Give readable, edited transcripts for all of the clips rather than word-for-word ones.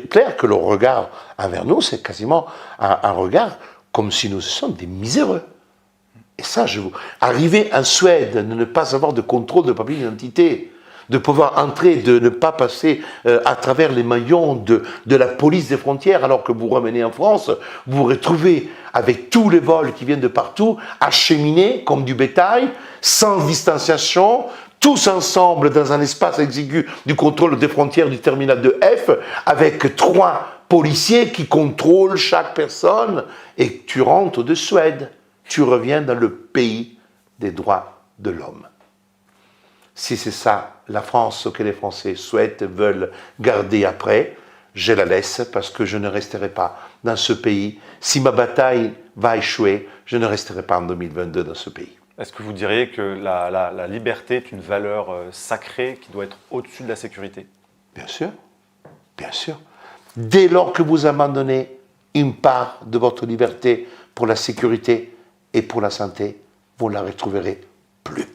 clair que le regard envers nous, c'est quasiment un regard comme si nous étions des miséreux. Et ça, arriver en Suède, de ne pas avoir de contrôle de papier d'identité, de pouvoir entrer, de ne pas passer à travers les maillons de la police des frontières, alors que vous revenez en France, vous vous retrouvez avec tous les vols qui viennent de partout, acheminés comme du bétail, sans distanciation, tous ensemble dans un espace exigu du contrôle des frontières du terminal de F, avec 3 policiers qui contrôlent chaque personne, et tu rentres de Suède. Tu reviens dans le pays des droits de l'homme. Si c'est ça, la France que les Français souhaitent, veulent garder après, je la laisse parce que je ne resterai pas dans ce pays. Si ma bataille va échouer, je ne resterai pas en 2022 dans ce pays. Est-ce que vous diriez que la liberté est une valeur sacrée qui doit être au-dessus de la sécurité? Bien sûr, bien sûr. Dès lors que vous abandonnez une part de votre liberté pour la sécurité et pour la santé, vous ne la retrouverez plus.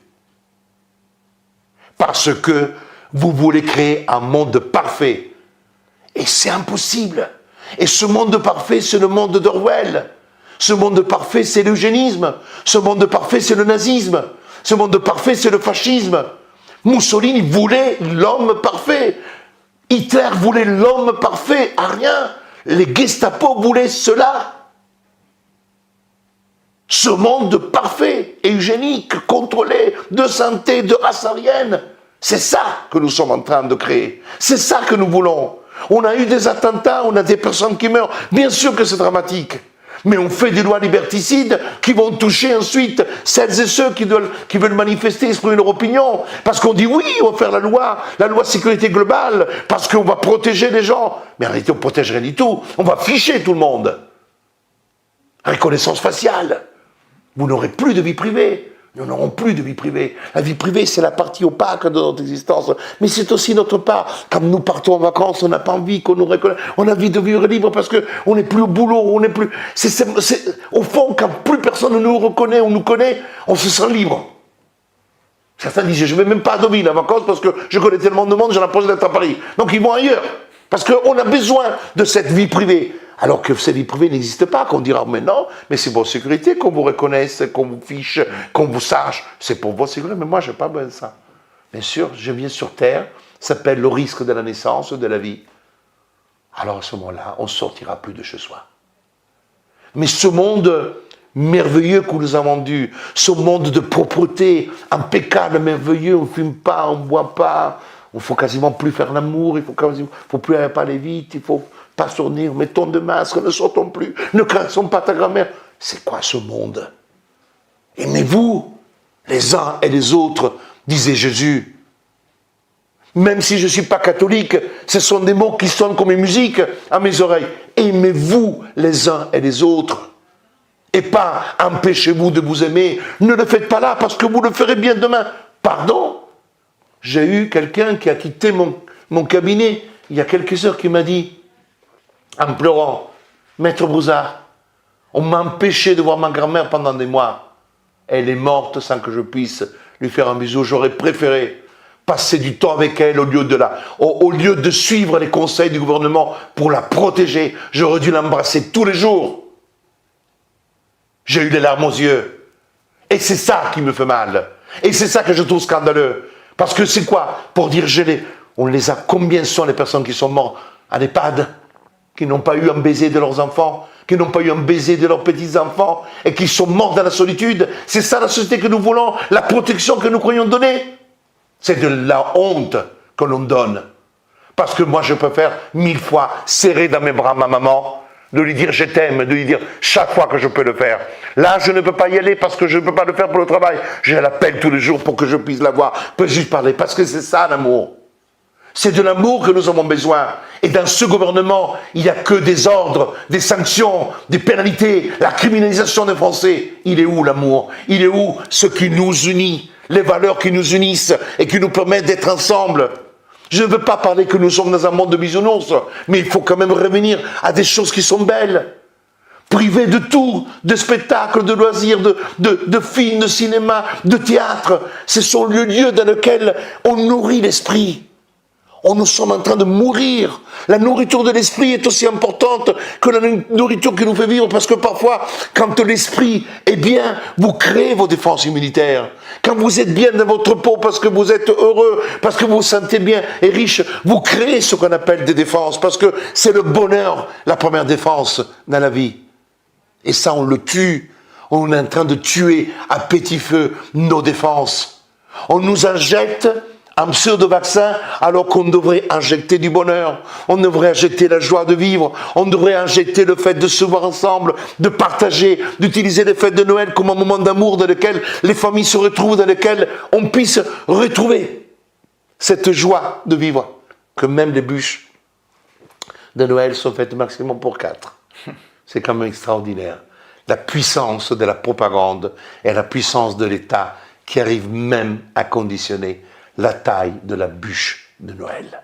Parce que vous voulez créer un monde parfait. Et c'est impossible. Et ce monde parfait, c'est le monde d'Orwell. Ce monde parfait, c'est l'eugénisme. Ce monde parfait, c'est le nazisme. Ce monde parfait, c'est le fascisme. Mussolini voulait l'homme parfait. Hitler voulait l'homme parfait. À rien. Les Gestapo voulaient cela. Ce monde parfait, eugénique, contrôlé, de santé, de race aryenne, c'est ça que nous sommes en train de créer. C'est ça que nous voulons. On a eu des attentats, on a des personnes qui meurent. Bien sûr que c'est dramatique. Mais on fait des lois liberticides qui vont toucher ensuite celles et ceux qui veulent manifester, exprimer leur opinion. Parce qu'on dit oui, on va faire la loi sécurité globale, parce qu'on va protéger les gens. Mais en réalité, on ne protège rien du tout. On va ficher tout le monde. Reconnaissance faciale. Vous n'aurez plus de vie privée. Nous n'aurons plus de vie privée. La vie privée, c'est la partie opaque de notre existence. Mais c'est aussi notre part. Quand nous partons en vacances, on n'a pas envie qu'on nous reconnaisse. On a envie de vivre libre parce qu'on n'est plus au boulot. On n'est plus... Au fond, quand plus personne ne nous reconnaît, on nous connaît, on se sent libre. Certains disent, je ne vais même pas à Deauville en vacances parce que je connais tellement de monde, j'ai l'impression d'être à Paris. Donc ils vont ailleurs. Parce qu'on a besoin de cette vie privée. Alors que cette vie privée n'existe pas, qu'on dira, mais non, mais c'est pour sécurité qu'on vous reconnaisse, qu'on vous fiche, qu'on vous sache. C'est pour votre sécurité, mais moi, je n'ai pas besoin de ça. Bien sûr, je viens sur Terre, ça s'appelle le risque de la naissance, de la vie. Alors à ce moment-là, on ne sortira plus de chez soi. Mais ce monde merveilleux que nous avons vendu, ce monde de propreté, impeccable, merveilleux, on ne fume pas, on ne boit pas, il ne faut quasiment plus faire l'amour, il ne faut plus aller vite, il faut pas sourire, mettons de masque, ne sortons plus, ne caressons pas ta grand-mère. C'est quoi ce monde? Aimez-vous les uns et les autres, disait Jésus. Même si je ne suis pas catholique, ce sont des mots qui sonnent comme une musique à mes oreilles. Aimez-vous les uns et les autres. Et pas empêchez-vous de vous aimer. Ne le faites pas là parce que vous le ferez bien demain. Pardon? J'ai eu quelqu'un qui a quitté mon cabinet il y a quelques heures qui m'a dit, en pleurant, Maître Brouzard, on m'a empêché de voir ma grand-mère pendant des mois. Elle est morte sans que je puisse lui faire un bisou. J'aurais préféré passer du temps avec elle au lieu de suivre les conseils du gouvernement pour la protéger. J'aurais dû l'embrasser tous les jours. J'ai eu les larmes aux yeux. Et c'est ça qui me fait mal. Et c'est ça que je trouve scandaleux. Parce que c'est quoi? Pour dire on les a, combien sont les personnes qui sont mortes à l'EHPAD, qui n'ont pas eu un baiser de leurs enfants, qui n'ont pas eu un baiser de leurs petits-enfants, et qui sont morts dans la solitude? C'est ça la société que nous voulons, la protection que nous croyons donner. C'est de la honte que l'on donne. Parce que moi je préfère 1000 fois serrer dans mes bras ma maman, de lui dire je t'aime, de lui dire chaque fois que je peux le faire. Là, je ne peux pas y aller parce que je ne peux pas le faire pour le travail. Je l'appelle tous les jours pour que je puisse la voir, peut juste parler, parce que c'est ça l'amour. C'est de l'amour que nous avons besoin. Et dans ce gouvernement, il n'y a que des ordres, des sanctions, des pénalités, la criminalisation des Français. Il est où l'amour? Il est où ce qui nous unit, les valeurs qui nous unissent et qui nous permettent d'être ensemble? Je ne veux pas parler que nous sommes dans un monde de bisounours, mais il faut quand même revenir à des choses qui sont belles. Privés de tout, de spectacles, de loisirs, de films, de cinéma, de théâtre. Ce sont les lieux dans lesquels on nourrit l'esprit. nous sommes en train de mourir. La nourriture de l'esprit est aussi importante que la nourriture qui nous fait vivre, parce que parfois, quand l'esprit est bien, vous créez vos défenses immunitaires. Quand vous êtes bien dans votre peau, parce que vous êtes heureux, parce que vous vous sentez bien et riche, vous créez ce qu'on appelle des défenses, parce que c'est le bonheur, la première défense dans la vie. Et ça, on le tue. On est en train de tuer à petit feu nos défenses. On nous injecte un pseudo-vaccin alors qu'on devrait injecter du bonheur. On devrait injecter la joie de vivre. On devrait injecter le fait de se voir ensemble, de partager, d'utiliser les fêtes de Noël comme un moment d'amour dans lequel les familles se retrouvent, dans lequel on puisse retrouver cette joie de vivre. Que même les bûches de Noël sont faites maximum pour 4. C'est quand même extraordinaire. La puissance de la propagande et la puissance de l'État qui arrive même à conditionner la taille de la bûche de Noël.